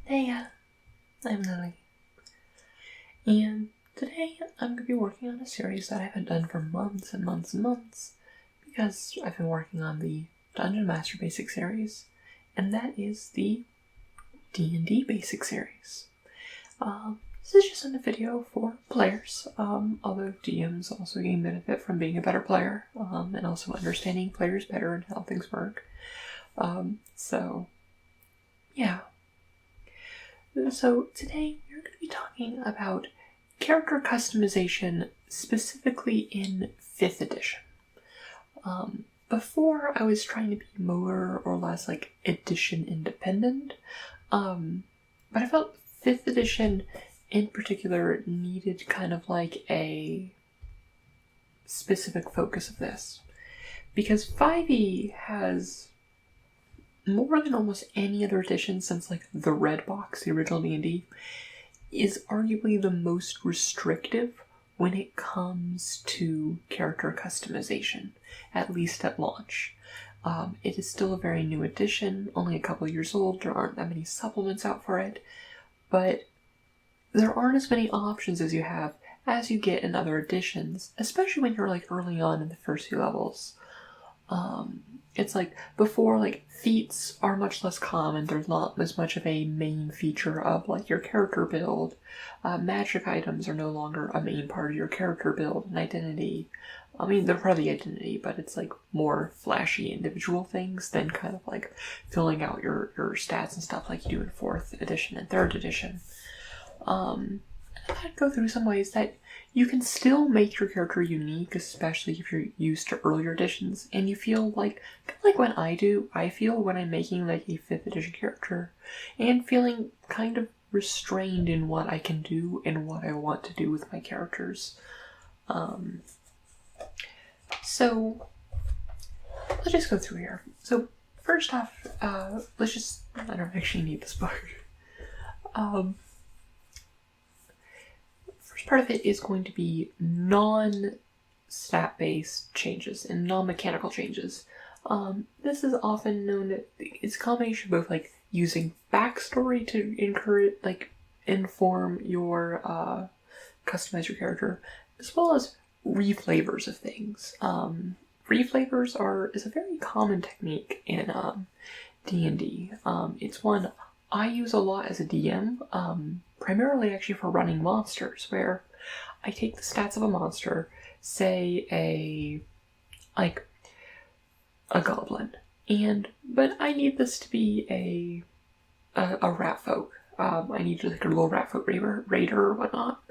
Heya, I'm Lily, and today I'm going to be working on a series that I haven't done for months and months and months, because I've been working on the Dungeon Master Basics series, and that is the DnD Basics series. This is just a video for players, although DMs also gain benefit from being a better player, and also understanding players better and how things work. So today we're going to be talking about character customization, specifically in 5th edition. Before I was trying to be more or less like edition independent, but I felt 5th edition in particular needed kind of like a specific focus of this. Because 5e has more than almost any other edition since like the Red Box, the original D&D, is arguably the most restrictive when it comes to character customization, at least at launch. It is still a very new edition, only a couple years old. There aren't that many supplements out for it, but there aren't as many options as you have as you get in other editions, especially when you're like early on in the first few levels. It's like before, like feats are much less common. There's not as much of a main feature of like your character build. Magic items are no longer a main part of your character build and identity. I mean, they're part of the identity, but it's like more flashy individual things than kind of like filling out your stats and stuff like you do in 4th edition and 3rd edition. I'd go through some ways that you can still make your character unique, especially if you're used to earlier editions, and you feel like when I feel when I'm making like a 5th edition character, and feeling kind of restrained in what I can do and what I want to do with my characters. So let's just go through here. So first off, I don't actually need this book. Part of it is going to be non-stat-based changes and non-mechanical changes. This is often known as, it's a combination of both like using backstory to inform your customize your character, as well as reflavors of things. Reflavors is a very common technique in D&D. It's one I use a lot as a DM, primarily actually for running monsters, where I take the stats of a monster, say a goblin, but I need this to be a rat folk. I need like a little rat folk raider or whatnot.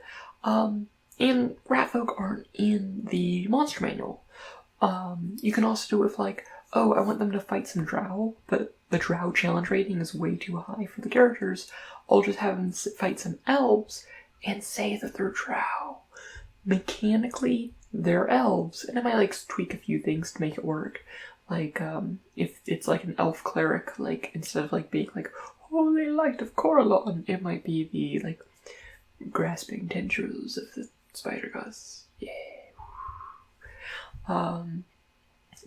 And rat folk aren't in the monster manual. You can also do it with like, oh, I want them to fight some drow, but the drow challenge rating is way too high for the characters. I'll just have them fight some elves and say that they're drow. Mechanically, they're elves, and I might like tweak a few things to make it work. Like, if it's like an elf cleric, like instead of like being like Holy Light of Coralon, it might be the like grasping tendrils of the spider gods. Yeah.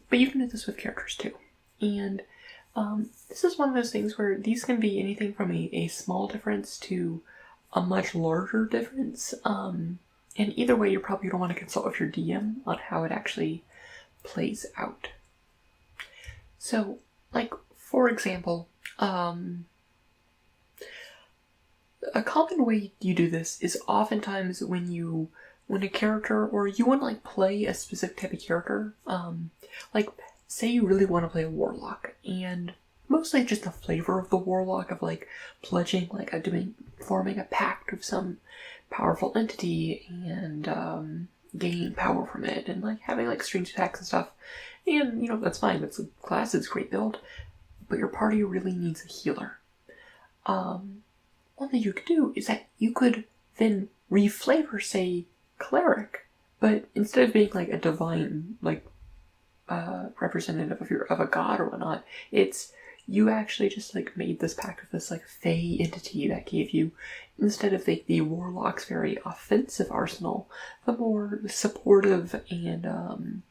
But you can do this with characters too. And this is one of those things where these can be anything from a small difference to a much larger difference. And either way, you're probably going to want to consult with your DM on how it actually plays out. So, like, for example, a common way you do this is oftentimes when a character, or you want to like play a specific type of character, like say you really want to play a warlock, and mostly just the flavor of the warlock of like pledging, like forming a pact with some powerful entity and gaining power from it, and like having like strange attacks and stuff. And that's fine. That's a class. It's a great build, but your party really needs a healer. One thing you could do is that you could then reflavor, say, cleric, but instead of being like a divine like representative of a god or whatnot, it's you actually just like made this pact with this like fey entity that gave you, instead of the warlock's very offensive arsenal, the more supportive and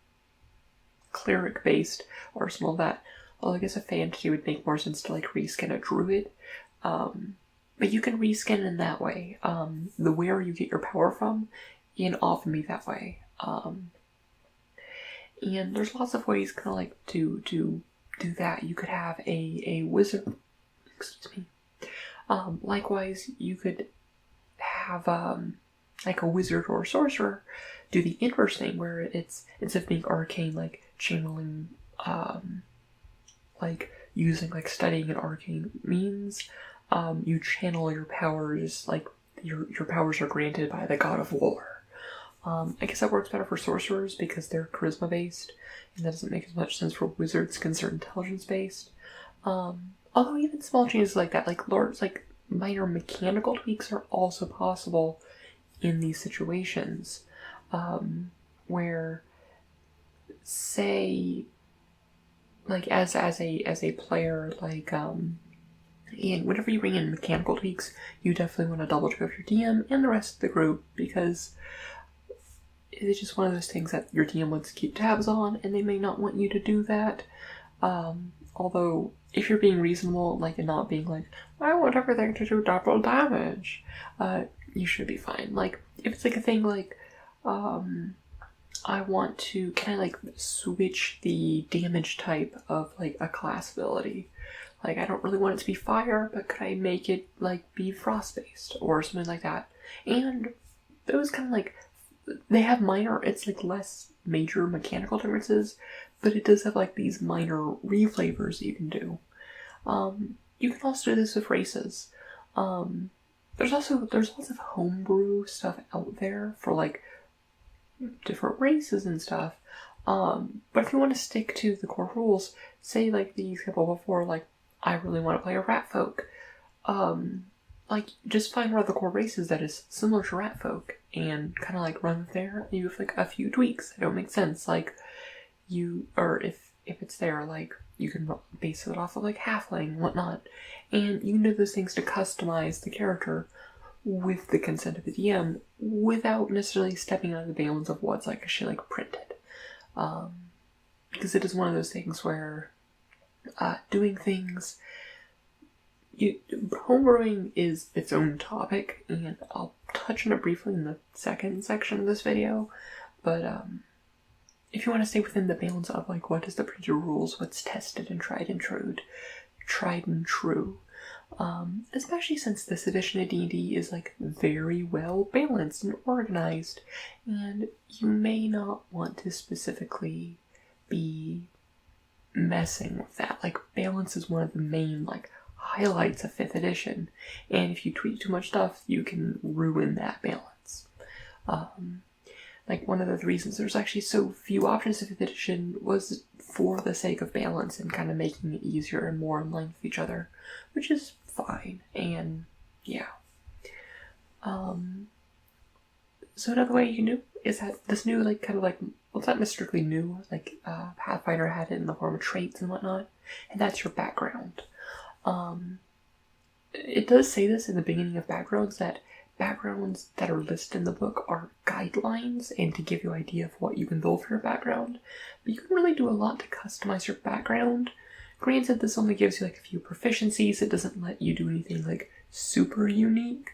cleric based arsenal that, well, I guess a fey entity would make more sense to like reskin a druid. but you can reskin in that way. The where you get your power from can often be that way. And there's lots of ways kind of like to do that. You could have a wizard, excuse me. Likewise, you could have like a wizard or a sorcerer do the inverse thing, where it's, instead of being arcane, like channeling, like using, like studying an arcane means, you channel your powers, like your powers are granted by the god of war. I guess that works better for sorcerers because they're charisma based, and that doesn't make as much sense for wizards because they're intelligence based. Although even small changes like that, like large, like minor mechanical tweaks, are also possible in these situations, where, say, like as a player, like and whenever you bring in mechanical tweaks, you definitely want to double check with your DM and the rest of the group, because it's just one of those things that your DM wants to keep tabs on, and they may not want you to do that. Although, if you're being reasonable, like, and not being like, I want everything to do double damage, you should be fine. Like, if it's like a thing like, I want to, can I like switch the damage type of like a class ability? Like, I don't really want it to be fire, but could I make it like be frost based or something like that? And those kind of like, they have minor, it's like less major mechanical differences, but it does have like these minor reflavors that you can do. You can also do this with races. There's lots of homebrew stuff out there for like different races and stuff. But if you want to stick to the core rules, say like the example before, like I really want to play a rat folk, like just find one of the core races that is similar to rat folk and kind of like run there. You have like a few tweaks that don't make sense, like or if it's there, like you can base it off of like halfling and whatnot, and you can do those things to customize the character with the consent of the DM without necessarily stepping out of the bounds of what's like actually like printed, because it is one of those things where doing things, homebrewing is its own topic, and I'll touch on it briefly in the second section of this video, but if you want to stay within the bounds of like what is the printed rules, what's tested and tried and true, especially since this edition of D&D is like very well balanced and organized, and you may not want to specifically be messing with that. Like, balance is one of the main like highlights of 5th edition, and if you tweak too much stuff, you can ruin that balance. Like, one of the reasons there's actually so few options in 5th edition was for the sake of balance and kind of making it easier and more in line with each other, which is fine, and yeah. So another way you can do is that this new, like, kind of like, well, it's not strictly new, like, Pathfinder had it in the form of traits and whatnot, and that's your background. It does say this in the beginning of backgrounds, that backgrounds that are listed in the book are guidelines and to give you an idea of what you can build for your background, but you can really do a lot to customize your background. Granted, this only gives you like a few proficiencies, it doesn't let you do anything like super unique,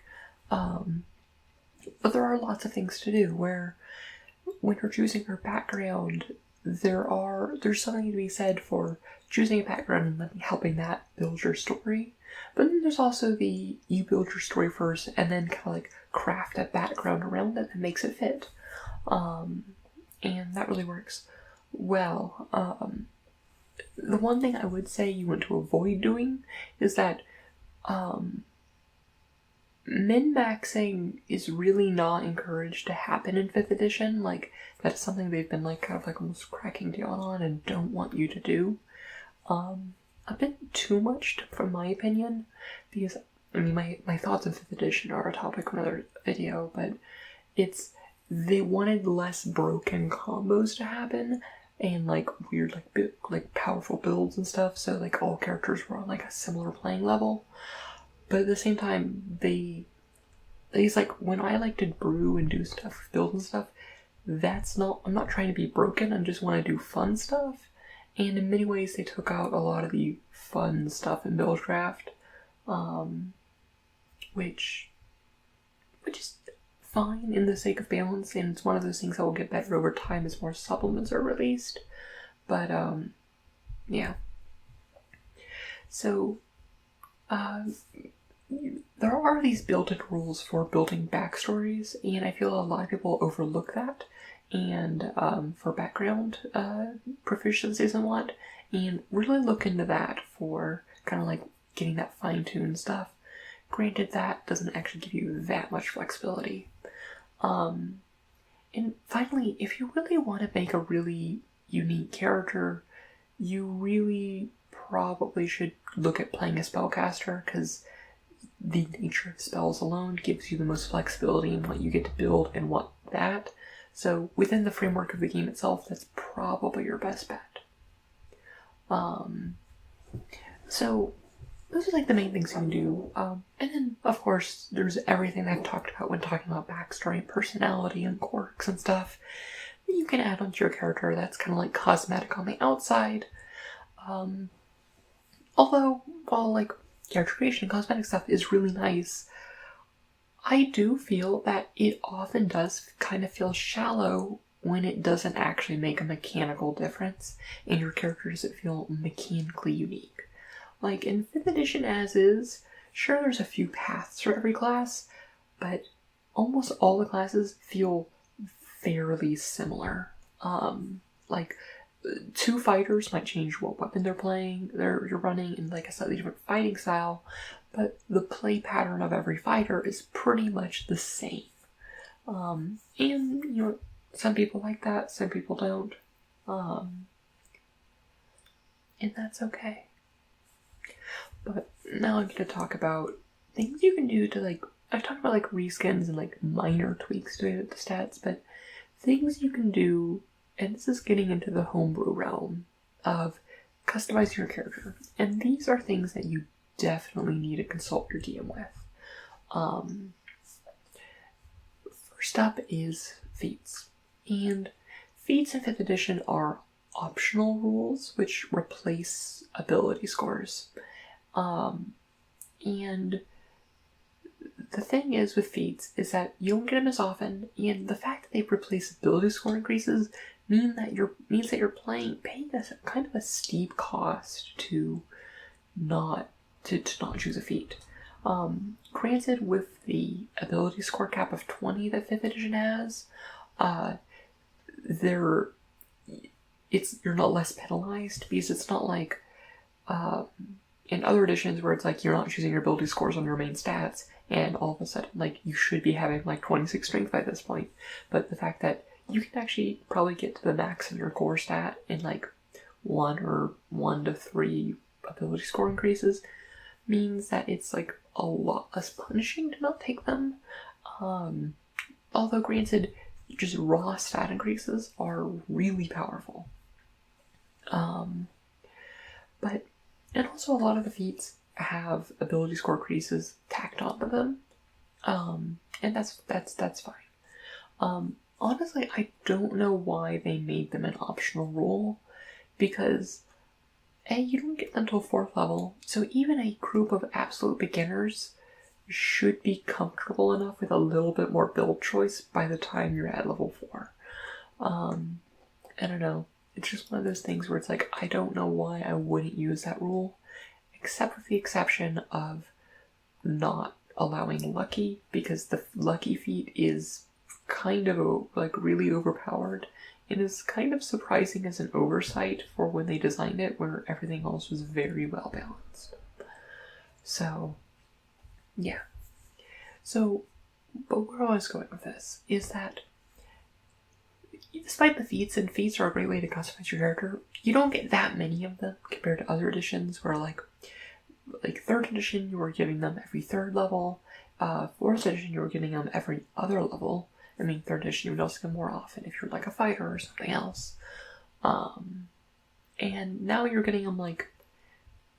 but there are lots of things to do where when you're choosing your background, there's something to be said for choosing a background and helping that build your story. But then there's also you build your story first and then kind of like craft a background around it that makes it fit. And that really works well. The one thing I would say you want to avoid doing is that min-maxing is really not encouraged to happen in 5th edition. Like, that's something they've been like kind of like almost cracking down on and don't want you to do. A bit too much, from my opinion, because, I mean, my thoughts on 5th edition are a topic for another video, but they wanted less broken combos to happen, and like weird, like powerful builds and stuff, so like all characters were on like a similar playing level. But at the same time, it's like, when I like to brew and do stuff, build and stuff, I'm not trying to be broken, I just want to do fun stuff. And in many ways, they took out a lot of the fun stuff in Buildcraft. which is fine in the sake of balance, and it's one of those things that will get better over time as more supplements are released. But yeah. So there are these built-in rules for building backstories, and I feel a lot of people overlook that, and for background proficiencies and what, and really look into that for kind of like getting that fine-tuned stuff. Granted, that doesn't actually give you that much flexibility. And finally, if you really want to make a really unique character, you really probably should look at playing a spellcaster, because the nature of spells alone gives you the most flexibility in what you get to build and what that. So within the framework of the game itself, that's probably your best bet. So those are like the main things you can do. And then, of course, there's everything I've talked about when talking about backstory and personality and quirks and stuff that you can add onto your character. That's kind of like cosmetic on the outside. Although, while like character creation and cosmetic stuff is really nice, I do feel that it often does kind of feel shallow when it doesn't actually make a mechanical difference and your character doesn't feel mechanically unique. Like in 5th edition as is, sure there's a few paths for every class, but almost all the classes feel fairly similar. Like 2 fighters might change what weapon they're playing, you're running in like a slightly different fighting style, but the play pattern of every fighter is pretty much the same. And, you know, some people like that, some people don't. And that's okay. But now I'm going to talk about things you can do to like, I've talked about like reskins and like minor tweaks to the stats, but things you can do, and this is getting into the homebrew realm of customizing your character. And these are things that you definitely need to consult your DM with. First up is Feats. And Feats in 5th edition are optional rules which replace ability scores. And the thing is with Feats is that you don't get them as often, and the fact that they replace ability score increases means that you're paying a kind of a steep cost to not choose a feat. Granted, with the ability score cap of 20 that 5th edition has, you're not less penalized, because it's not like in other editions where it's like you're not choosing your ability scores on your main stats, and all of a sudden like you should be having like 26 strength by this point. But the fact that you can actually probably get to the max of your core stat in like 1 to 3 ability score increases means that it's like a lot less punishing to not take them. Although granted, just raw stat increases are really powerful. And also a lot of the feats have ability score increases tacked onto them. And that's fine. Honestly, I don't know why they made them an optional rule, because A, you don't get them till 4th level, so even a group of absolute beginners should be comfortable enough with a little bit more build choice by the time you're at level 4. I don't know. It's just one of those things where it's like, I don't know why I wouldn't use that rule, except with the exception of not allowing lucky, because the lucky feat is kind of like really overpowered. It is kind of surprising as an oversight for when they designed it, where everything else was very well balanced. So, yeah. So, but where I was going with this is that despite the feats, and feats are a great way to customize your character, you don't get that many of them compared to other editions where like 3rd edition you were giving them every 3rd level, 4th edition you were giving them every other level. I mean, 3rd edition you would also get more often if you're like a fighter or something else. And now you're getting them like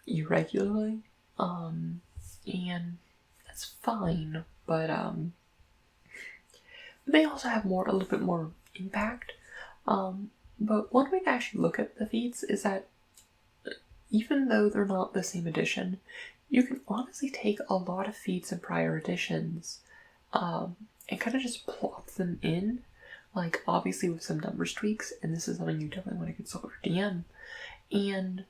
irregularly, and that's fine, but they also have a little bit more impact. But one way to actually look at the feats is that even though they're not the same edition, you can honestly take a lot of feats and prior editions and kind of just plop them in, like obviously with some numbers tweaks, and this is something you definitely want to consult with your DM. And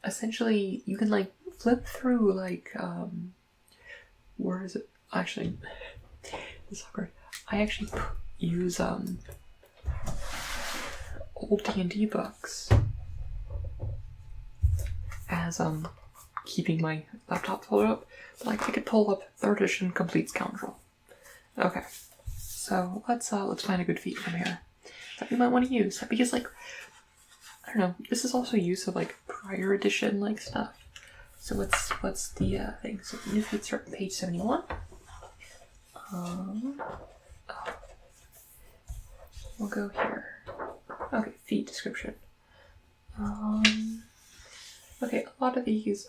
essentially, you can like flip through like where is it? Actually, it's awkward. I actually use old DnD books as keeping my laptop filled up. But like I could pull up 3rd edition Complete Scoundrel. Okay, so let's find a good feat from here that we might want to use, because like I don't know, this is also use of like prior edition like stuff. So what's the thing? So new feats are page 71. We'll go here. Okay, feat description. Okay, a lot of these.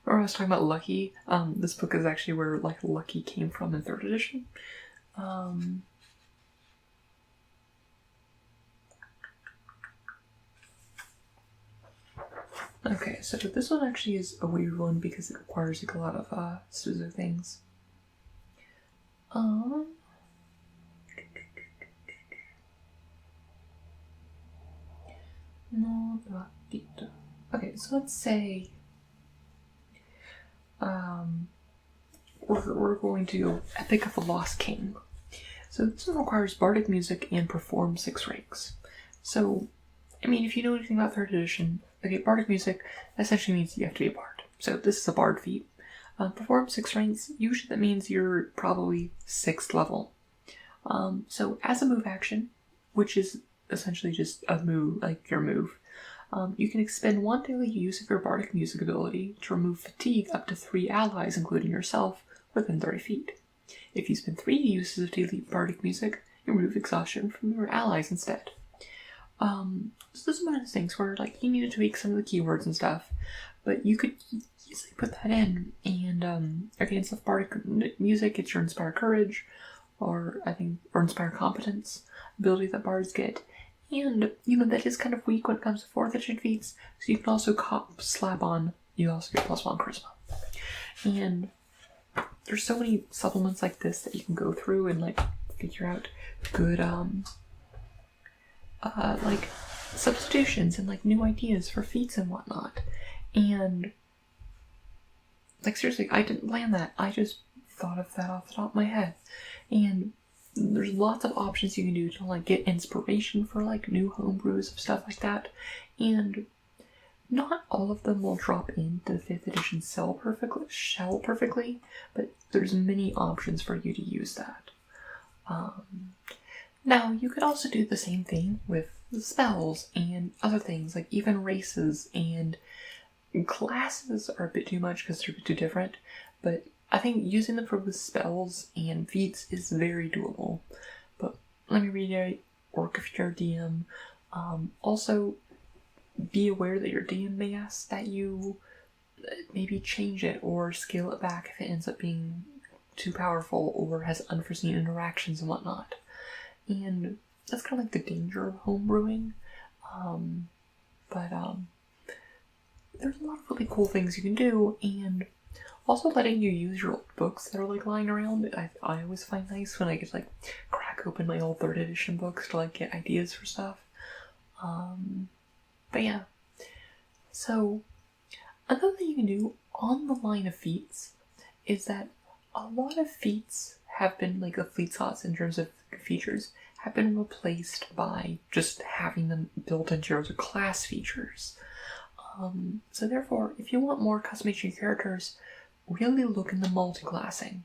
Or I was talking about Lucky. This book is actually where like Lucky came from in 3rd edition. Okay, so this one actually is a weird one because it requires like a lot of specific things. Okay, so let's say we're going to Epic of the Lost King. So this one requires bardic music and perform 6 ranks. So, I mean, if you know anything about 3rd edition, okay, bardic music essentially means you have to be a bard. So this is a bard feat. Perform 6 ranks, usually that means you're probably 6th level. So as a move action, which is essentially just a move, like your move, you can expend 1 daily use of your bardic music ability to remove fatigue up to 3 allies, including yourself, within 30 feet. If you spend 3 uses of daily bardic music, you remove exhaustion from your allies instead. So this is one of those things where like you need to tweak some of the keywords and stuff, but you could easily put that in. And against the bardic music, it's your Inspire Courage, or Inspire Competence ability that bards get. And, you know, that is kind of weak when it comes to 4th edition feats, so you can also slap on, you also get +1 charisma. And there's so many supplements like this that you can go through and, like, figure out good, like, substitutions and, like, new ideas for feats and whatnot. And, like, seriously, I didn't plan that. I just thought of that off the top of my head. And there's lots of options you can do to like get inspiration for like new homebrews of stuff like that, and not all of them will drop into the 5th edition shell perfectly, but there's many options for you to use that. Now you could also do the same thing with the spells and other things, like even races and classes are a bit too much because they're a bit too different, but I think using them for the spells and feats is very doable. But let me reiterate, work with your DM. Also, be aware that your DM may ask that you maybe change it or scale it back if it ends up being too powerful or has unforeseen interactions and whatnot. And that's kind of like the danger of homebrewing. But there's a lot of really cool things you can do, and also letting you use your old books that are like lying around. I always find nice when I get like crack open my old 3rd edition books to like get ideas for stuff. But yeah. So another thing you can do on the line of feats is that a lot of feats have been like the fleet slots in terms of features have been replaced by just having them built into your class features. So therefore, if you want more customization of your characters, really look into multi-classing,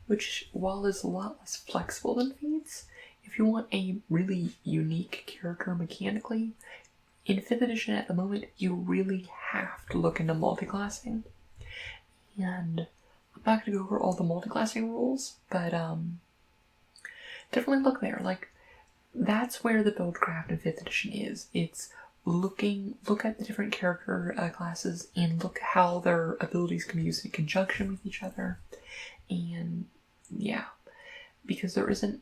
which while is a lot less flexible than feats, if you want a really unique character mechanically, in 5th edition at the moment, you really have to look into multi-classing. And I'm not going to go over all the multi-classing rules, but definitely look there. Like, that's where the build craft in 5th edition is. It's look at the different character classes and look how their abilities can be used in conjunction with each other. And yeah, because there isn't,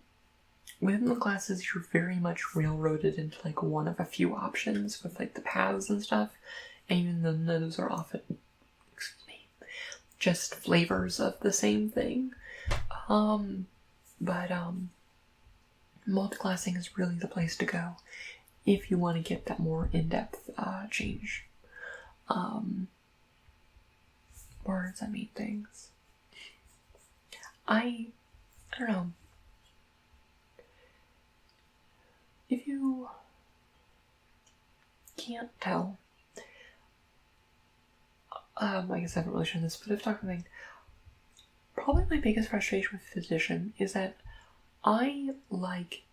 within the classes you're very much railroaded into like one of a few options with like the paths and stuff, and even though those are often, just flavors of the same thing. But multiclassing is really the place to go if you want to get that more in-depth change. Words that mean things. I don't know. If you can't tell, I guess I haven't really shown this, but I've talked about something. Probably my biggest frustration with 5th edition is that I like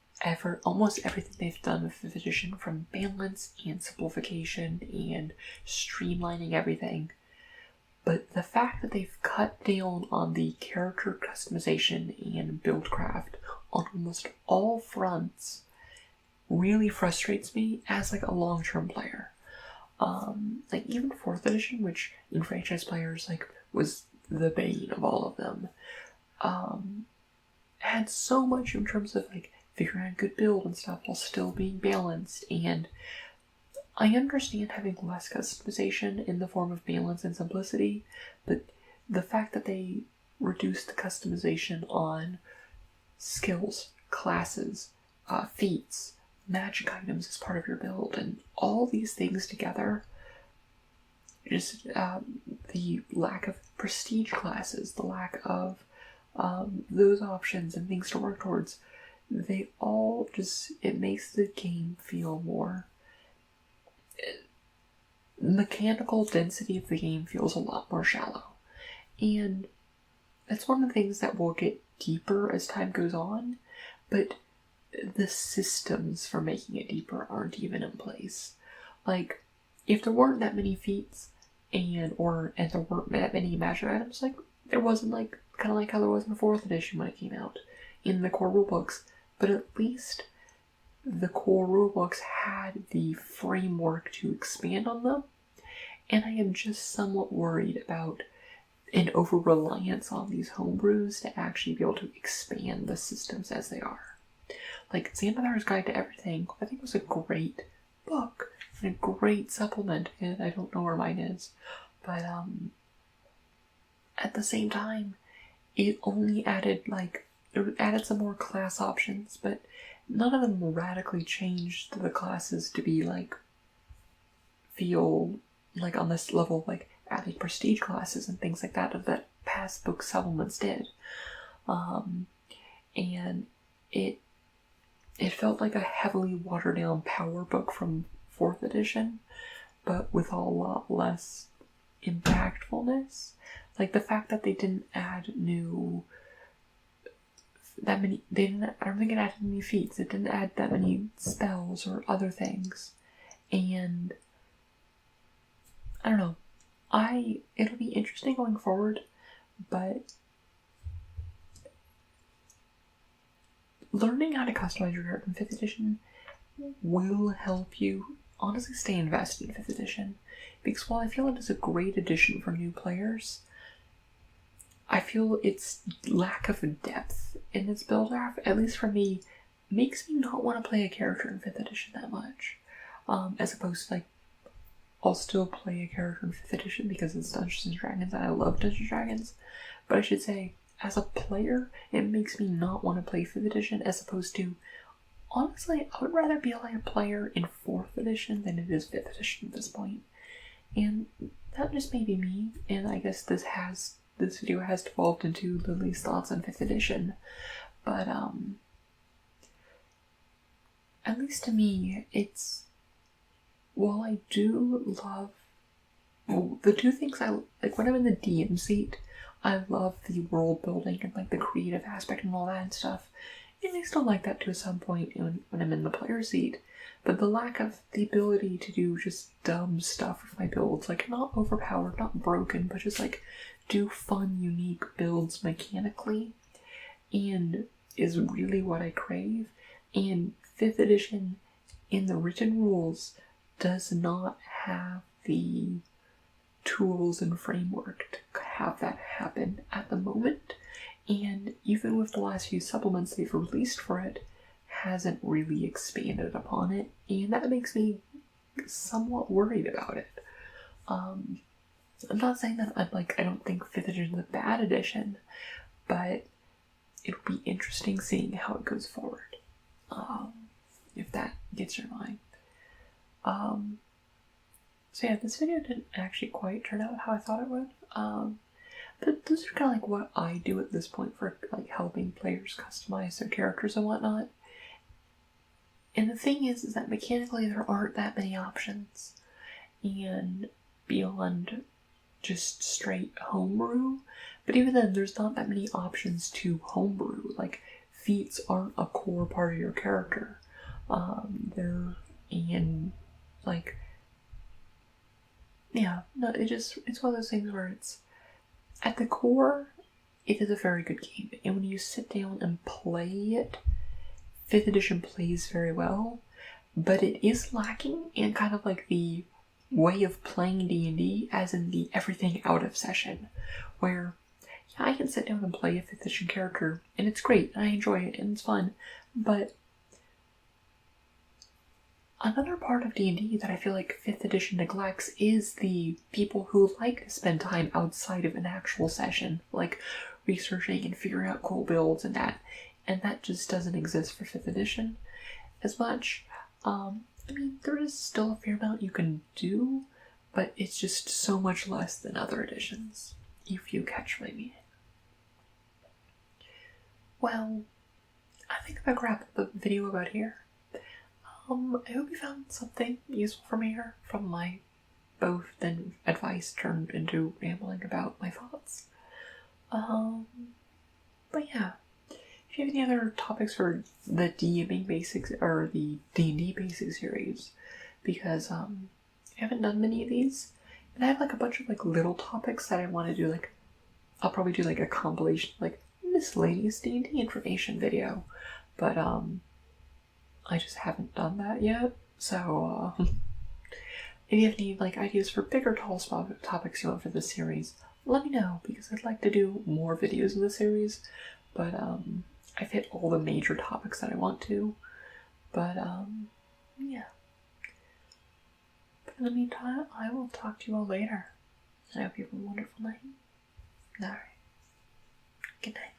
almost everything they've done with 5th edition, from balance and simplification and streamlining everything. But the fact that they've cut down on the character customization and buildcraft on almost all fronts really frustrates me as like a long-term player. Like even 4th edition, which in franchise players like was the bane of all of them, had so much in terms of like figuring out a good build and stuff while still being balanced. And I understand having less customization in the form of balance and simplicity, but the fact that they reduced the customization on skills, classes, feats, magic items as part of your build, and all these things together, just the lack of prestige classes, the lack of those options and things to work towards, they all just, it makes the game feel more mechanical density of the game feels a lot more shallow. And that's one of the things that will get deeper as time goes on, but the systems for making it deeper aren't even in place. Like, if there weren't that many feats and there weren't that many magic items, like there wasn't like kind of like how there was in 4th edition when it came out in the core rulebooks, but at least the core rulebooks had the framework to expand on them, and I am just somewhat worried about an over-reliance on these homebrews to actually be able to expand the systems as they are. Like, Xanathar's Guide to Everything, I think was a great book, and a great supplement, and I don't know where mine is, but at the same time, it only added some more class options, but none of them radically changed the classes to be like, feel like on this level, like adding prestige classes and things like that past book supplements did. And it felt like a heavily watered down power book from 4th edition, but with a lot less impactfulness. Like the fact that they didn't add I don't think it added any feats. It didn't add that many spells or other things. And I don't know. It'll be interesting going forward, but learning how to customize your character in 5th edition will help you honestly stay invested in 5th edition. Because while I feel it is a great addition for new players, I feel its lack of depth in its build draft, at least for me, makes me not want to play a character in 5th edition that much. As opposed to, like, I'll still play a character in 5th edition because it's Dungeons & Dragons and I love Dungeons & Dragons. But I should say, as a player, it makes me not want to play 5th edition as opposed to, honestly, I would rather be like a player in 4th edition than it is 5th edition at this point. And that just may be me, and I guess this video has devolved into Lily's thoughts on 5th edition, but at least to me, while I do love, the two things I like when I'm in the DM seat, I love the world building and like the creative aspect and all that and stuff, and I still like that to some point when I'm in the player seat, but the lack of the ability to do just dumb stuff with my builds, like not overpowered, not broken, but just like do fun, unique builds mechanically, and is really what I crave. And 5th edition in the written rules does not have the tools and framework to have that happen at the moment. And even with the last few supplements they've released for it, hasn't really expanded upon it, and that makes me somewhat worried about it. I'm not saying that I don't think 5th edition edition, but it'll be interesting seeing how it goes forward, if that gets your mind. So yeah, this video didn't actually quite turn out how I thought it would, but those are kind of like what I do at this point for like helping players customize their characters and whatnot. And the thing is that mechanically there aren't that many options, and beyond just straight homebrew, but even then there's not that many options to homebrew. Like, feats aren't a core part of your character. They're in, like, yeah, no, it's one of those things where it's, at the core, it is a very good game, and when you sit down and play it, 5th edition plays very well, but it is lacking in kind of like the way of playing D&D, as in the everything out of session, where yeah, I can sit down and play a 5th edition character, and it's great, and I enjoy it, and it's fun, but another part of D&D that I feel like 5th edition neglects is the people who like to spend time outside of an actual session, like researching and figuring out cool builds and that just doesn't exist for 5th edition as much. I mean, there is still a fair amount you can do, but it's just so much less than other editions, if you catch my meaning. Well, I think I'm gonna wrap up the video about here. I hope you found something useful from here, from my both then advice turned into rambling about my thoughts. But yeah, if you have any other topics for the DnD Basics or the DnD Basics series, because I haven't done many of these, and I have like a bunch of like little topics that I want to do. Like, I'll probably do like a compilation, like miscellaneous D&D information video, but I just haven't done that yet. So if you have any like ideas for bigger, tall topics you want for this series, let me know, because I'd like to do more videos in the series, but I've hit all the major topics that I want to, but yeah. But in the meantime, I will talk to you all later. I hope you have a wonderful night. Alright. Good night.